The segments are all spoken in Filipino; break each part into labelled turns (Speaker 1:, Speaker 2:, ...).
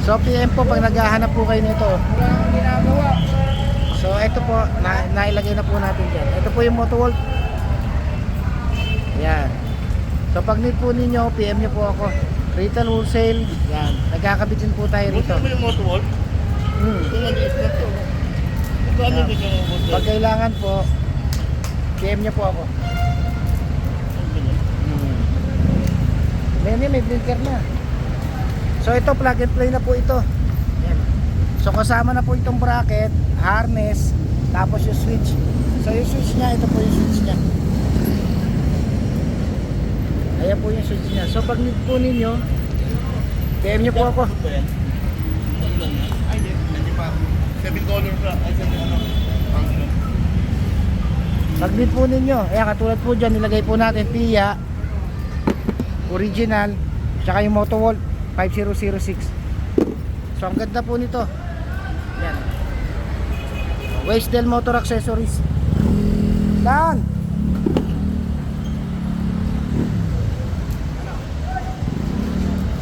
Speaker 1: So PM po pag naghahanap po kayo nito.
Speaker 2: Wala akong ginagawa.
Speaker 1: So ito po, nailagay na po natin dyan. Ito po yung Motowolf. Yan. So pag need po ninyo, PM nyo po ako. Retail, wholesale. Yan. Nagkakabit din po tayo rito.
Speaker 2: Gusto mo yung Motowolf? Ito maliit na to. Magkano
Speaker 1: Yeah.
Speaker 2: din yung Motowolf?
Speaker 1: Pag kailangan po, PM nyo po ako. May blinker na. So ito plug and play na po ito. Yan. So kasama na po itong bracket, harness, tapos yung switch. So yung switch niya, ito po yung switch niya. Ayan po yung switch niya. So pag need po ninyo, PM nyo po ako.
Speaker 2: Ay, hindi pa. 7 color pa. Ay, 7 ano. Ang ano.
Speaker 1: Pag need po ninyo, ayan katulad po dyan, nilagay po natin PIA, original, tsaka yung Motowolf 5006. So ang ganda po nito. Yan. Wasteland Motor Accessories. Dan!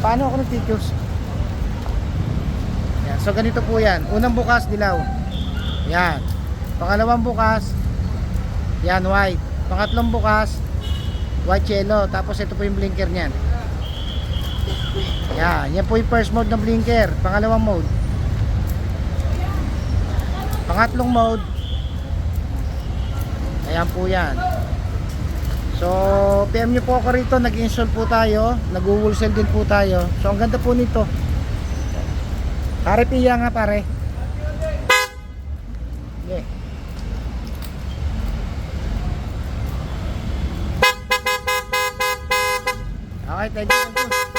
Speaker 1: Paano ako nag-pictures? Yan. So ganito po yan. Unang bukas, dilaw. Yan. Pangalawang bukas, yan, white. Pangatlong bukas, white yellow. Tapos ito po yung blinker niyan. Yan. Yan po yung first mode ng blinker. Pangalawang mode. Pangatlong mode. Ayan po yan. So, PM nyo po ako rito. Nag-install po tayo. Nag-wholesale din po tayo. So, ang ganda po nito. Pare, piya nga pare. Okay. Okay, thank you.